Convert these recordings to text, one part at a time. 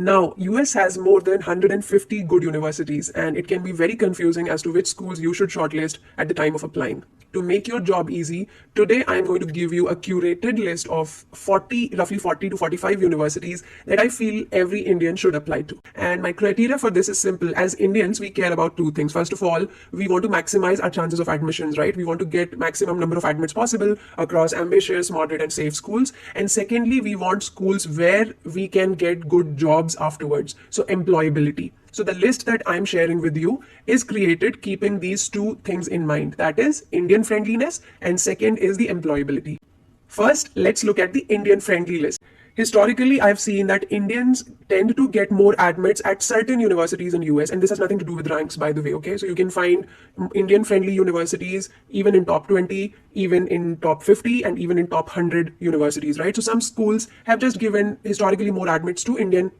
Now, US has more than 150 good universities, and it can be very confusing as to which schools you should shortlist at the time of applying. To make your job easy, today I'm going to give you a curated list of roughly 40 to 45 universities that I feel every Indian should apply to. And my criteria for this is simple. As Indians, we care about two things. First of all, we want to maximize our chances of admissions, right? We want to get maximum number of admits possible across ambitious, moderate, and safe schools. And secondly, we want schools where we can get good jobs afterwards. So employability. So the list that I'm sharing with you is created keeping these two things in mind. That is Indian friendliness, and second is the employability. First, let's look at the Indian friendly list. Historically, I've seen that Indians tend to get more admits at certain universities in US, and this has nothing to do with ranks, by the way, okay? So you can find Indian-friendly universities even in top 20, even in top 50, and even in top 100 universities, right? So some schools have just given historically more admits to Indian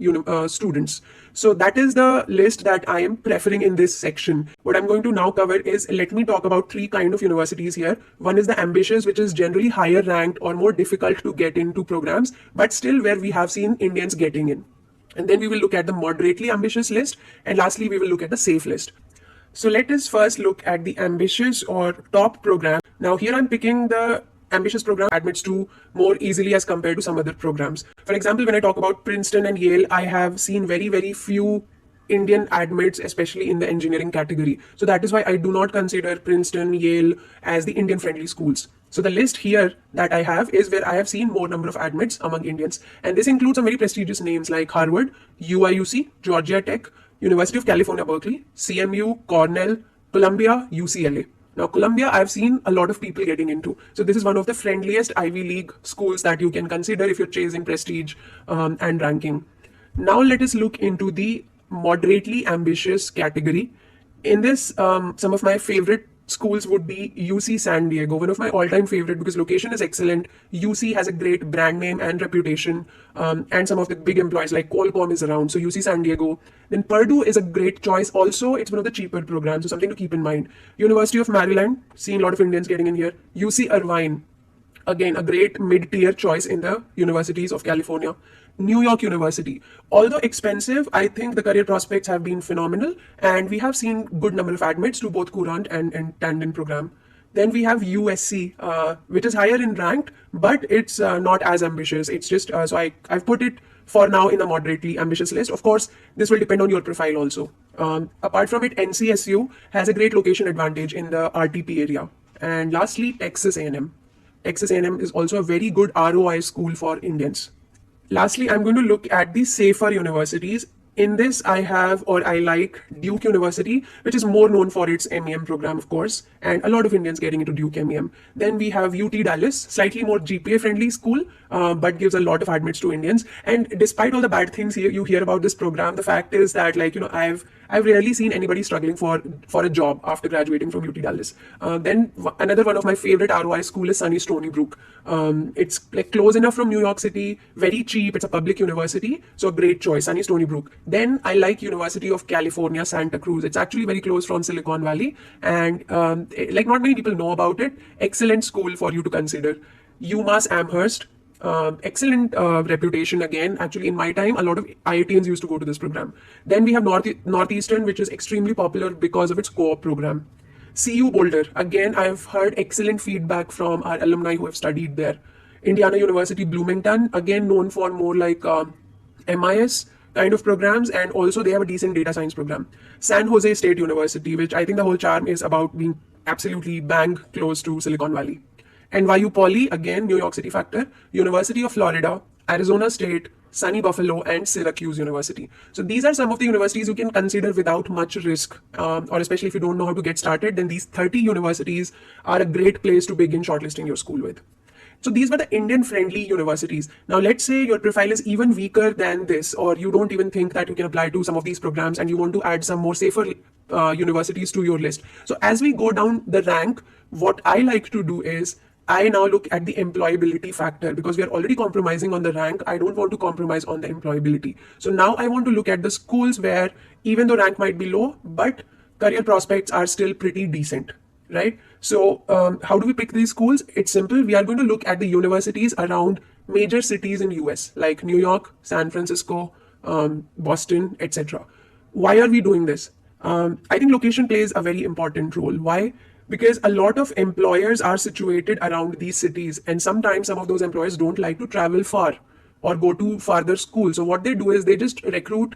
students. So that is the list that I am preferring in this section. What I'm going to now cover is, let me talk about three kind of universities here. One is the ambitious, which is generally higher ranked or more difficult to get into programs, but still where we have seen Indians getting in. And then we will look at the moderately ambitious list. And lastly, we will look at the safe list. So let us first look at the ambitious or top program. Now here I'm picking the ambitious program admits to more easily as compared to some other programs. For example, when I talk about Princeton and Yale, I have seen very few Indian admits, especially in the engineering category. So that is why I do not consider Princeton, Yale as the Indian friendly schools. So the list here that I have is where I have seen more number of admits among Indians. And this includes some very prestigious names like Harvard, UIUC, Georgia Tech, University of California, Berkeley, CMU, Cornell, Columbia, UCLA. Now, Columbia, I've seen a lot of people getting into. So this is one of the friendliest Ivy League schools that you can consider if you're chasing prestige and ranking. Now, let us look into the moderately ambitious category. In this, some of my favorite schools would be UC San Diego, one of my all-time favorite because location is excellent. UC has a great brand name and reputation, and some of the big employees like Qualcomm is around. So UC San Diego. Then Purdue is a great choice. Also, it's one of the cheaper programs, so something to keep in mind. University of Maryland, seeing a lot of Indians getting in here. UC Irvine, again a great mid-tier choice in the universities of California. New York University. Although expensive, I think the career prospects have been phenomenal, and we have seen good number of admits to both Courant and Tandon program. Then we have USC, which is higher in ranked, but it's not as ambitious. It's just, so I've put it for now in a moderately ambitious list. Of course, this will depend on your profile also. Apart from it, NCSU has a great location advantage in the RTP area. And lastly, Texas A&M. Texas A&M is also a very good ROI school for Indians. Lastly, I'm going to look at the safer universities. In this, I like Duke University, which is more known for its MEM program, of course, and a lot of Indians getting into Duke MEM. Then we have UT Dallas, slightly more GPA friendly school, but gives a lot of admits to Indians. And despite all the bad things you hear about this program, the fact is that, like, you know, I've rarely seen anybody struggling for a job after graduating from UT Dallas. Then another one of my favorite ROI school is Sunny Stony Brook. It's like close enough from New York City, very cheap. It's a public university, so a great choice, Sunny Stony Brook. Then I like University of California, Santa Cruz. It's actually very close from Silicon Valley, and like not many people know about it. Excellent school for you to consider. UMass Amherst. Excellent reputation again. Actually, in my time, a lot of IITians used to go to this program. Then we have Northeastern, which is extremely popular because of its co-op program. CU Boulder, again, I've heard excellent feedback from our alumni who have studied there. Indiana University Bloomington, again known for more like MIS kind of programs, and also they have a decent data science program. San Jose State University, which I think the whole charm is about being absolutely bang close to Silicon Valley. NYU Poly, again, New York City factor. University of Florida, Arizona State, Sunny Buffalo, and Syracuse University. So these are some of the universities you can consider without much risk, or especially if you don't know how to get started, then these 30 universities are a great place to begin shortlisting your school with. So these were the Indian-friendly universities. Now, let's say your profile is even weaker than this, or you don't even think that you can apply to some of these programs and you want to add some more safer universities to your list. So as we go down the rank, what I like to do is I now look at the employability factor, because we are already compromising on the rank. I don't want to compromise on the employability. So now I want to look at the schools where even though rank might be low, but career prospects are still pretty decent, right? So how do we pick these schools? It's simple. We are going to look at the universities around major cities in US like New York, San Francisco, Boston, etc. Why are we doing this? I think location plays a very important role. Why? Because a lot of employers are situated around these cities, and sometimes some of those employers don't like to travel far or go to farther schools. So what they do is they just recruit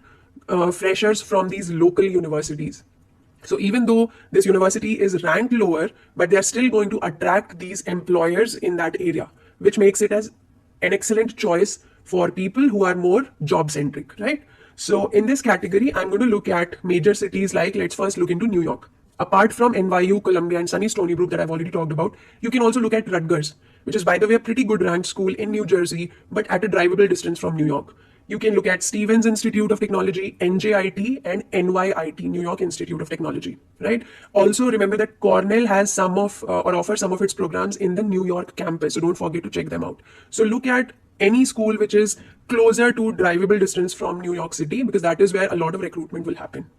freshers from these local universities. So even though this university is ranked lower, but they are still going to attract these employers in that area, which makes it as an excellent choice for people who are more job centric, right? So in this category, I'm going to look at major cities like, let's first look into New York. Apart from NYU, Columbia, and sunny Stony Brook that I've already talked about, you can also look at Rutgers, which is, by the way, a pretty good ranked school in New Jersey, but at a drivable distance from New York. You can look at Stevens Institute of Technology, NJIT, and NYIT, New York Institute of Technology, right? Also, remember that Cornell has some of or offers some of its programs in the New York campus, so don't forget to check them out. So look at any school which is closer to drivable distance from New York City, because that is where a lot of recruitment will happen.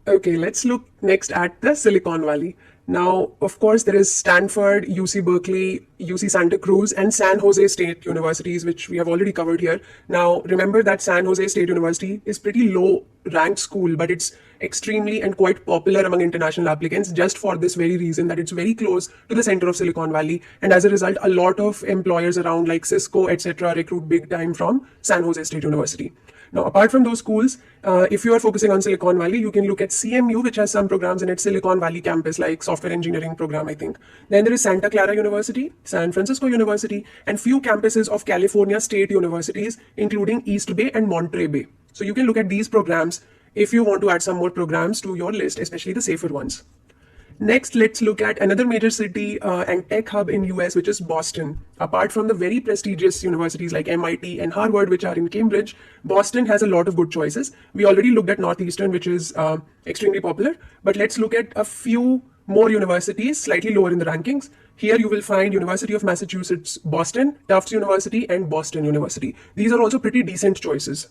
Okay, let's look next at the Silicon Valley. Now, of course, there is Stanford, UC Berkeley, UC Santa Cruz, and San Jose State universities, which we have already covered here. Now, remember that San Jose State University is pretty low ranked school, but it's extremely and quite popular among international applicants just for this very reason that it's very close to the center of Silicon Valley. And as a result, a lot of employers around like Cisco, etc., recruit big time from San Jose State University. Now, apart from those schools, if you are focusing on Silicon Valley, you can look at CMU, which has some programs in its Silicon Valley campus, like software engineering program, I think. Then there is Santa Clara University, San Francisco University, and few campuses of California state universities, including East Bay and Monterey Bay. So you can look at these programs if you want to add some more programs to your list, especially the safer ones. Next, let's look at another major city and tech hub in US, which is Boston. Apart from the very prestigious universities like MIT and Harvard, which are in Cambridge, Boston has a lot of good choices. We already looked at Northeastern, which is extremely popular, but let's look at a few more universities slightly lower in the rankings. Here you will find University of Massachusetts, Boston, Tufts University, and Boston University. These are also pretty decent choices.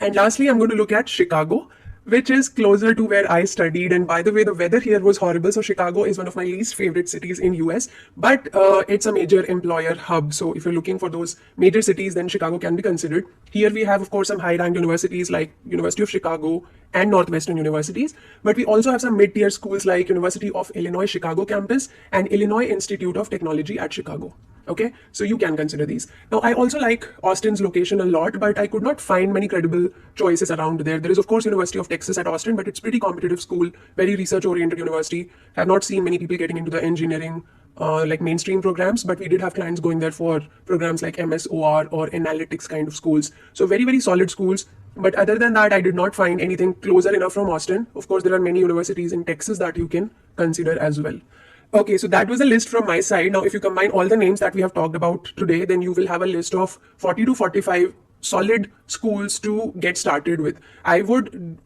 And lastly, I'm going to look at Chicago, which is closer to where I studied. And by the way, the weather here was horrible. So Chicago is one of my least favorite cities in US, but it's a major employer hub. So if you're looking for those major cities, then Chicago can be considered. Here we have, of course, some high-ranked universities like University of Chicago and Northwestern universities, but we also have some mid-tier schools like University of Illinois Chicago campus and Illinois Institute of Technology at Chicago. Okay, so you can consider these. Now, I also like Austin's location a lot, but I could not find many credible choices around there. There is, of course, University of Texas at Austin, but it's pretty competitive school, very research-oriented university. I have not seen many people getting into the engineering, like mainstream programs, but we did have clients going there for programs like MSOR or analytics kind of schools. So very, very solid schools. But other than that, I did not find anything closer enough from Austin. Of course, there are many universities in Texas that you can consider as well. Okay, so that was a list from my side. Now, if you combine all the names that we have talked about today, then you will have a list of 40 to 45 solid schools to get started with. I would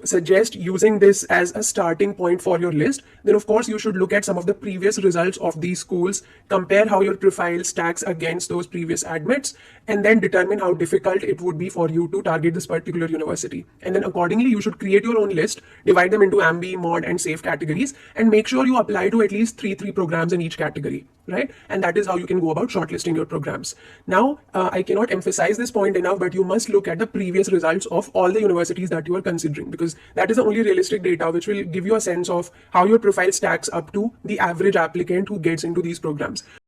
suggest using this as a starting point for your list. Then, of course, you should look at some of the previous results of these schools, compare how your profile stacks against those previous admits, and then determine how difficult it would be for you to target this particular university. And then accordingly, you should create your own list, divide them into AMBI, MOD, and SAFE categories, and make sure you apply to at least three programs in each category, right? And that is how you can go about shortlisting your programs. Now, I cannot emphasize this point enough, but you must look at the previous results of all the universities that you are considering, because that is the only realistic data which will give you a sense of how your profile stacks up to the average applicant who gets into these programs.